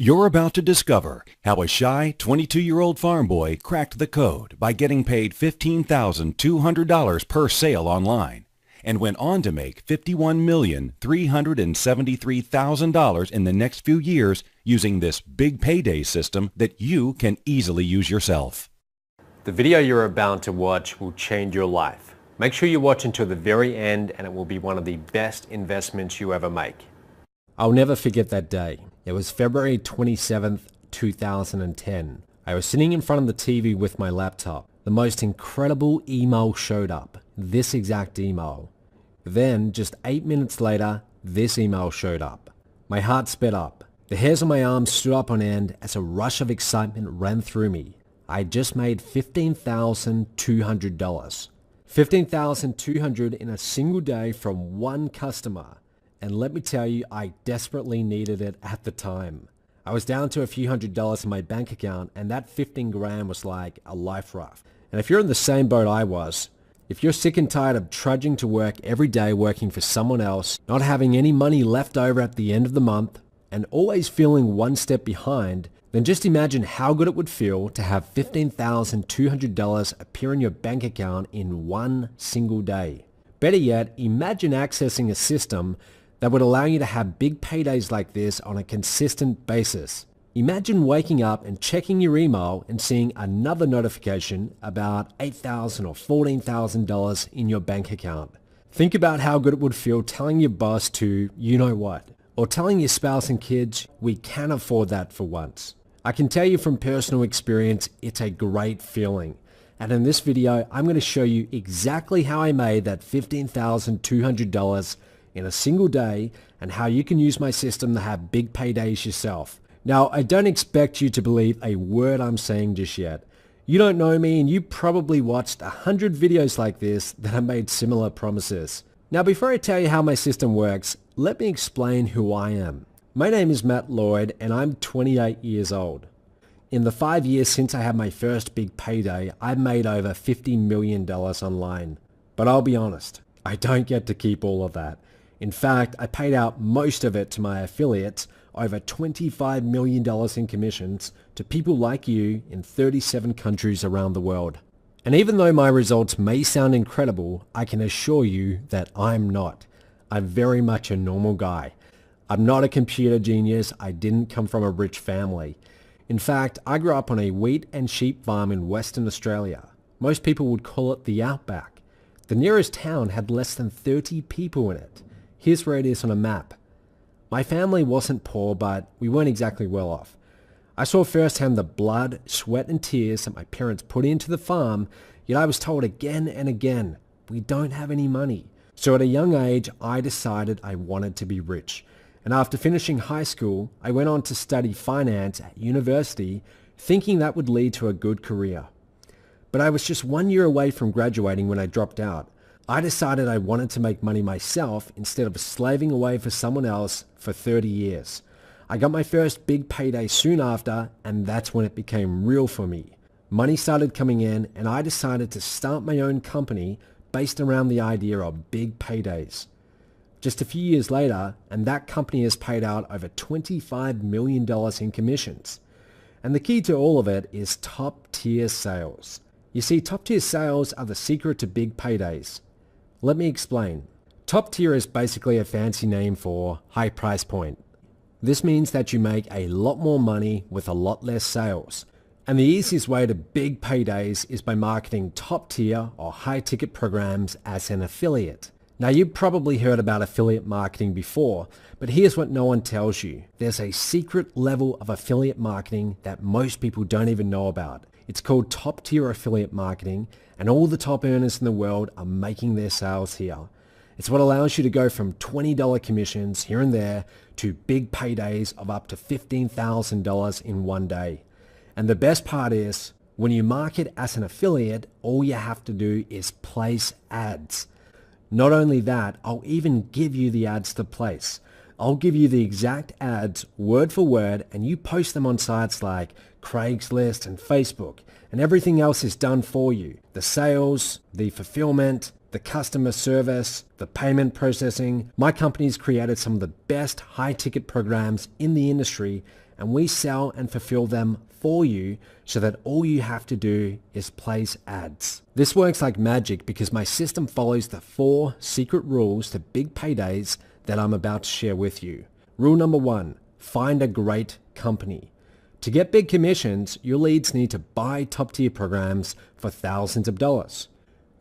You're about to discover how a shy 22-year-old farm boy cracked the code by getting paid $15,200 per sale online and went on to make $51,373,000 in the next few years using this big payday system that you can easily use yourself. The video you're about to watch will change your life. Make sure you watch until the very end and it will be one of the best investments you ever make. I'll never forget that day. It was February 27th, 2010. I was sitting in front of the TV with my laptop. The most incredible email showed up. This exact email. Then, just 8 minutes later, this email showed up. My heart sped up. The hairs on my arms stood up on end as a rush of excitement ran through me. I had just made $15,200. $15,200 in a single day from one customer. And let me tell you, I desperately needed it at the time. I was down to a few $100s in my bank account, and that 15 grand was like a life raft. And if you're in the same boat I was, if you're sick and tired of trudging to work every day working for someone else, not having any money left over at the end of the month, and always feeling one step behind, then just imagine how good it would feel to have $15,200 appear in your bank account in one single day. Better yet, imagine accessing a system that would allow you to have big paydays like this on a consistent basis. Imagine waking up and checking your email and seeing another notification about $8,000 or $14,000 in your bank account. Think about how good it would feel telling your boss to, you know what, or telling your spouse and kids, we can afford that for once. I can tell you from personal experience, it's a great feeling. And in this video, I'm going to show you exactly how I made that $15,200 in a single day and how you can use my system to have big paydays yourself. Now, I don't expect you to believe a word I'm saying just yet. You don't know me and you probably watched 100 videos like this that have made similar promises. Now, before I tell you how my system works, let me explain who I am. My name is Matt Lloyd and I'm 28 years old. In the 5 years since I had my first big payday, I've made over $50 million online. But I'll be honest, I don't get to keep all of that. In fact, I paid out most of it to my affiliates, over $25 million in commissions to people like you in 37 countries around the world. And even though my results may sound incredible, I can assure you that I'm not. I'm very much a normal guy. I'm not a computer genius. I didn't come from a rich family. In fact, I grew up on a wheat and sheep farm in Western Australia. Most people would call it the outback. The nearest town had less than 30 people in it. Here's where it is on a map. My family wasn't poor, but we weren't exactly well off. I saw firsthand the blood, sweat and tears that my parents put into the farm, yet I was told again and again, we don't have any money. So at a young age, I decided I wanted to be rich. And after finishing high school, I went on to study finance at university, thinking that would lead to a good career. But I was just 1 year away from graduating when I dropped out. I decided I wanted to make money myself instead of slaving away for someone else for 30 years. I got my first big payday soon after, and that's when it became real for me. Money started coming in, and I decided to start my own company based around the idea of big paydays. Just a few years later, and that company has paid out over $25 million in commissions. And the key to all of it is top-tier sales. You see, top-tier sales are the secret to big paydays. Let me explain. Top tier is basically a fancy name for high price point. This means that you make a lot more money with a lot less sales. And the easiest way to big paydays is by marketing top tier or high ticket programs as an affiliate. Now, you've probably heard about affiliate marketing before, but here's what no one tells you. There's a secret level of affiliate marketing that most people don't even know about. It's called top tier affiliate marketing, and all the top earners in the world are making their sales here. It's what allows you to go from $20 commissions here and there to big paydays of up to $15,000 in one day. And the best part is, when you market as an affiliate, all you have to do is place ads. Not only that, I'll even give you the ads to place. I'll give you the exact ads word for word, and you post them on sites like Craigslist and Facebook, and everything else is done for you. The sales, the fulfillment, the customer service, the payment processing. My company's created some of the best high-ticket programs in the industry, and we sell and fulfill them for you so that all you have to do is place ads. This works like magic because my system follows the 4 secret rules to big paydays that I'm about to share with you. Rule number 1, find a great company. To get big commissions, your leads need to buy top-tier programs for thousands of dollars.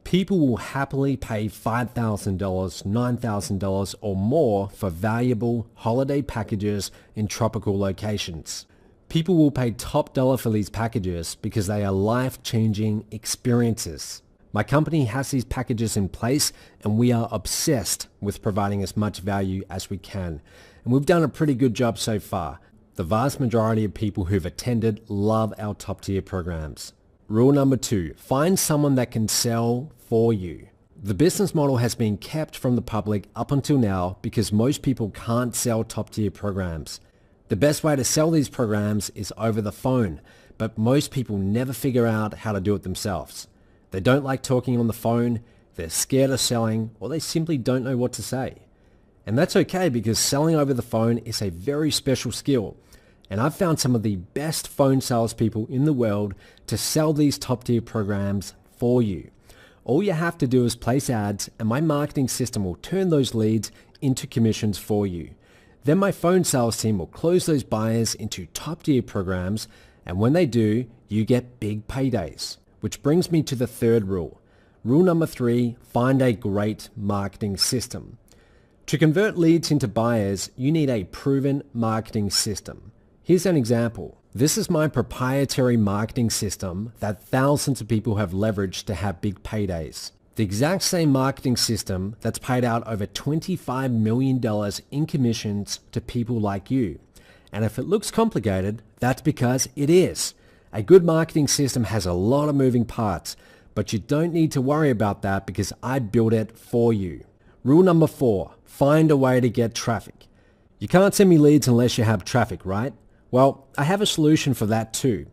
People will happily pay $5,000, $9,000 or more for valuable holiday packages in tropical locations. People will pay top dollar for these packages because they are life-changing experiences. My company has these packages in place and we are obsessed with providing as much value as we can. And we've done a pretty good job so far. The vast majority of people who've attended love our top-tier programs. Rule number 2, find someone that can sell for you. The business model has been kept from the public up until now because most people can't sell top-tier programs. The best way to sell these programs is over the phone, but most people never figure out how to do it themselves. They don't like talking on the phone, they're scared of selling, or they simply don't know what to say. And that's okay because selling over the phone is a very special skill. And I've found some of the best phone salespeople in the world to sell these top-tier programs for you. All you have to do is place ads and my marketing system will turn those leads into commissions for you. Then my phone sales team will close those buyers into top-tier programs, and when they do, you get big paydays. Which brings me to the 3rd rule. Rule number 3, find a great marketing system. To convert leads into buyers, you need a proven marketing system. Here's an example. This is my proprietary marketing system that thousands of people have leveraged to have big paydays. The exact same marketing system that's paid out over $25 million in commissions to people like you. And if it looks complicated, that's because it is. A good marketing system has a lot of moving parts, but you don't need to worry about that because I built it for you. Rule number 4, find a way to get traffic. You can't send me leads unless you have traffic, right? Well, I have a solution for that too.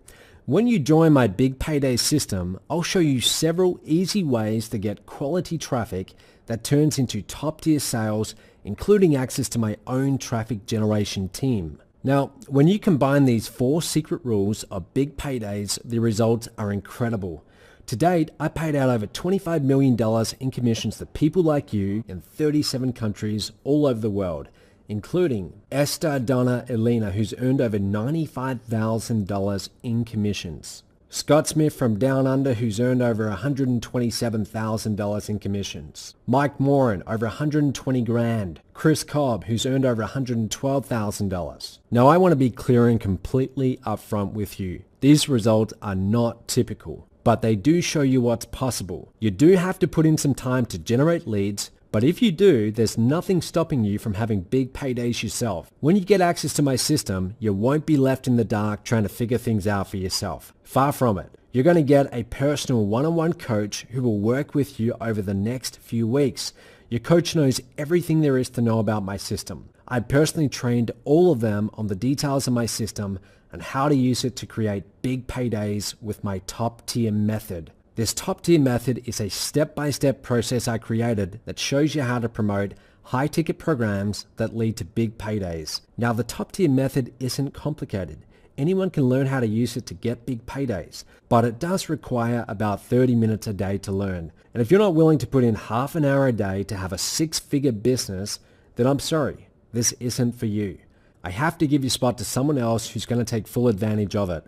When you join my Big Payday system, I'll show you several easy ways to get quality traffic that turns into top-tier sales, including access to my own traffic generation team. Now, when you combine these 4 secret rules of big paydays, the results are incredible. To date, I paid out over $25 million in commissions to people like you in 37 countries all over the world, including Esther Donna Elena, who's earned over $95,000 in commissions. Scott Smith from Down Under, who's earned over $127,000 in commissions. Mike Moran, over 120 grand. Chris Cobb, who's earned over $112,000. Now I want to be clear and completely upfront with you. These results are not typical, but they do show you what's possible. You do have to put in some time to generate leads, but if you do, there's nothing stopping you from having big paydays yourself. When you get access to my system, you won't be left in the dark trying to figure things out for yourself. Far from it. You're going to get a personal one-on-one coach who will work with you over the next few weeks. Your coach knows everything there is to know about my system. I personally trained all of them on the details of my system and how to use it to create big paydays with my top-tier method. This top-tier method is a step-by-step process I created that shows you how to promote high-ticket programs that lead to big paydays. Now, the top-tier method isn't complicated. Anyone can learn how to use it to get big paydays, but it does require about 30 minutes a day to learn. And if you're not willing to put in half an hour a day to have a 6-figure business, then I'm sorry, this isn't for you. I have to give your spot to someone else who's going to take full advantage of it.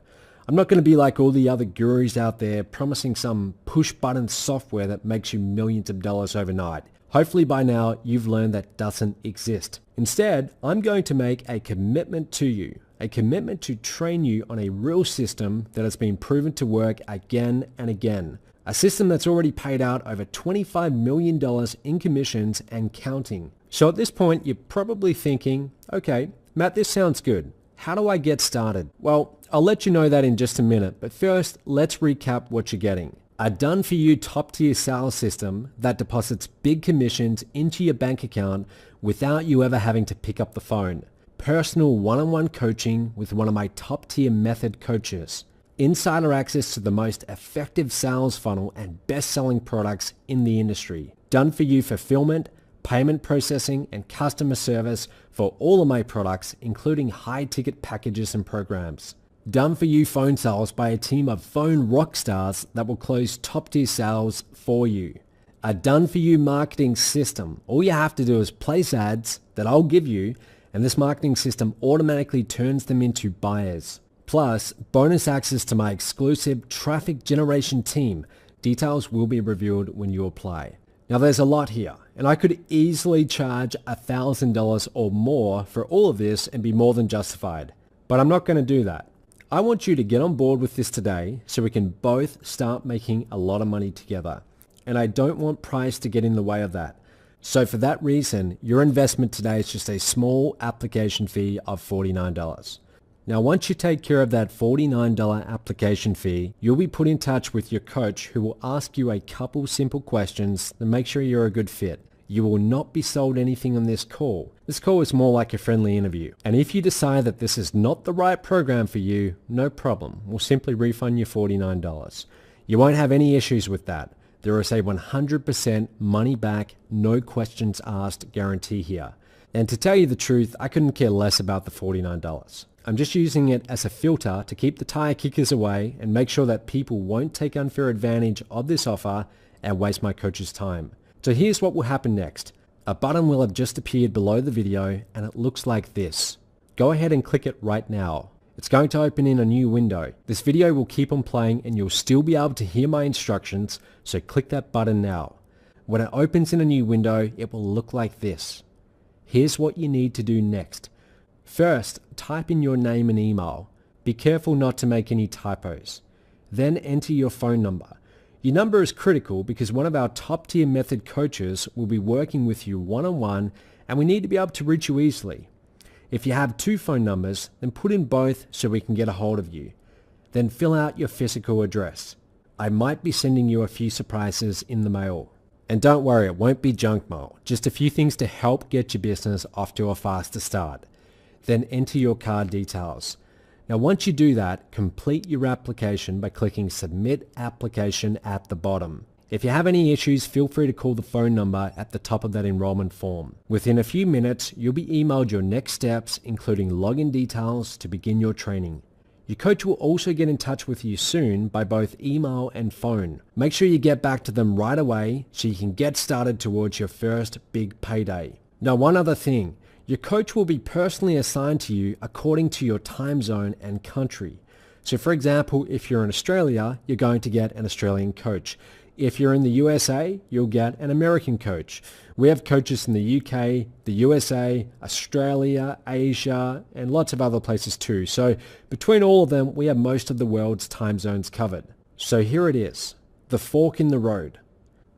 I'm not going to be like all the other gurus out there promising some push-button software that makes you millions of dollars overnight. Hopefully by now you've learned that doesn't exist. Instead, I'm going to make a commitment to you, a commitment to train you on a real system that has been proven to work again and again. A system that's already paid out over $25 million in commissions and counting. So at this point, you're probably thinking, okay, Matt, this sounds good. How do I get started? Well, I'll let you know that in just a minute, but first, let's recap what you're getting. A done-for-you top-tier sales system that deposits big commissions into your bank account without you ever having to pick up the phone. Personal one-on-one coaching with one of my top-tier method coaches. Insider access to the most effective sales funnel and best-selling products in the industry. Done-for-you fulfillment, payment processing, and customer service for all of my products, including high-ticket packages and programs. Done-for-you phone sales by a team of phone rock stars that will close top-tier sales for you. A done-for-you marketing system. All you have to do is place ads that I'll give you, and this marketing system automatically turns them into buyers. Plus, bonus access to my exclusive traffic generation team. Details will be revealed when you apply. Now there's a lot here, and I could easily charge $1,000 or more for all of this and be more than justified. But I'm not going to do that. I want you to get on board with this today so we can both start making a lot of money together. And I don't want price to get in the way of that. So for that reason, your investment today is just a small application fee of $49. Now once you take care of that $49 application fee, you'll be put in touch with your coach who will ask you a couple simple questions to make sure you're a good fit. You will not be sold anything on this call. This call is more like a friendly interview. And if you decide that this is not the right program for you, no problem. We'll simply refund you $49. You won't have any issues with that. There is a 100% money back, no questions asked guarantee here. And to tell you the truth, I couldn't care less about the $49. I'm just using it as a filter to keep the tire kickers away and make sure that people won't take unfair advantage of this offer and waste my coach's time. So here's what will happen next. A button will have just appeared below the video and it looks like this. Go ahead and click it right now. It's going to open in a new window. This video will keep on playing and you'll still be able to hear my instructions, so click that button now. When it opens in a new window, it will look like this. Here's what you need to do next. First, type in your name and email. Be careful not to make any typos. Then enter your phone number. Your number is critical because one of our top tier method coaches will be working with you one-on-one and we need to be able to reach you easily. If you have two phone numbers, then put in both so we can get a hold of you. Then fill out your physical address. I might be sending you a few surprises in the mail. And don't worry, it won't be junk mail. Just a few things to help get your business off to a faster start. Then enter your card details. Now once you do that, complete your application by clicking Submit Application at the bottom. If you have any issues, feel free to call the phone number at the top of that enrollment form. Within a few minutes, you'll be emailed your next steps, including login details to begin your training. Your coach will also get in touch with you soon by both email and phone. Make sure you get back to them right away so you can get started towards your first big payday. Now one other thing. Your coach will be personally assigned to you according to your time zone and country. So for example, if you're in Australia, you're going to get an Australian coach. If you're in the USA, you'll get an American coach. We have coaches in the UK, the USA, Australia, Asia, and lots of other places too. So between all of them, we have most of the world's time zones covered. So here it is, the fork in the road.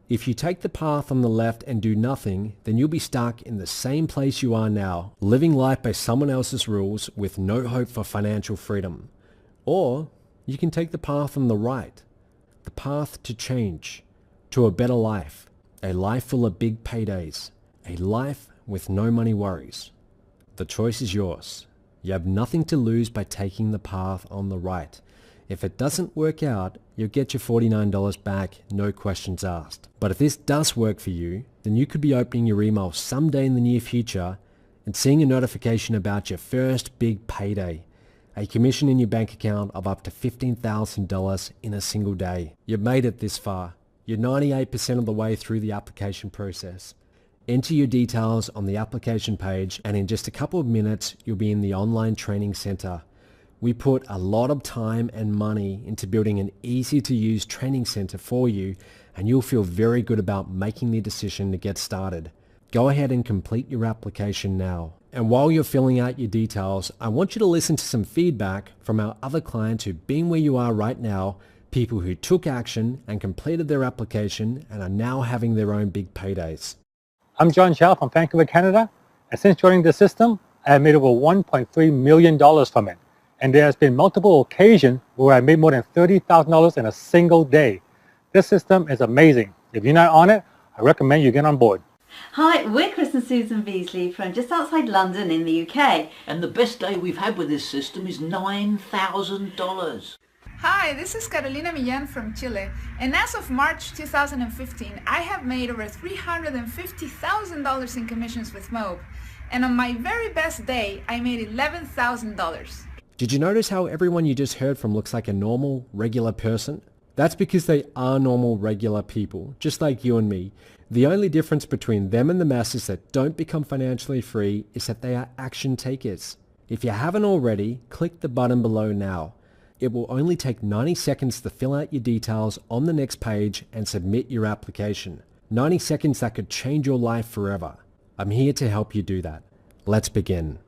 If you take the path on the left and do nothing, then you'll be stuck in the same place you are now, living life by someone else's rules with no hope for financial freedom. Or you can take the path on the right, the path to change, to a better life, a life full of big paydays, a life with no money worries. The choice is yours. You have nothing to lose by taking the path on the right. If it doesn't work out, you'll get your $49 back, no questions asked. But if this does work for you, then you could be opening your email someday in the near future and seeing a notification about your first big payday, a commission in your bank account of up to $15,000 in a single day. You've made it this far. You're 98% of the way through the application process. Enter your details on the application page and in just a couple of minutes, you'll be in the online training center. We put a lot of time and money into building an easy-to-use training center for you, and you'll feel very good about making the decision to get started. Go ahead and complete your application now. And while you're filling out your details, I want you to listen to some feedback from our other clients who've been where you are right now, people who took action and completed their application and are now having their own big paydays. I'm John Chow from Vancouver, Canada, and since joining the system, I have made over $1.3 million from it. And there has been multiple occasions where I made more than $30,000 in a single day. This system is amazing. If you're not on it, I recommend you get on board. Hi, we're Chris and Susan Beasley from just outside London in the UK. And the best day we've had with this system is $9,000. Hi, this is Carolina Millán from Chile, and as of March 2015, I have made over $350,000 in commissions with MOBE, and on my very best day, I made $11,000. Did you notice how everyone you just heard from looks like a normal, regular person? That's because they are normal, regular people, just like you and me. The only difference between them and the masses that don't become financially free is that they are action takers. If you haven't already, click the button below now. It will only take 90 seconds to fill out your details on the next page and submit your application. 90 seconds that could change your life forever. I'm here to help you do that. Let's begin.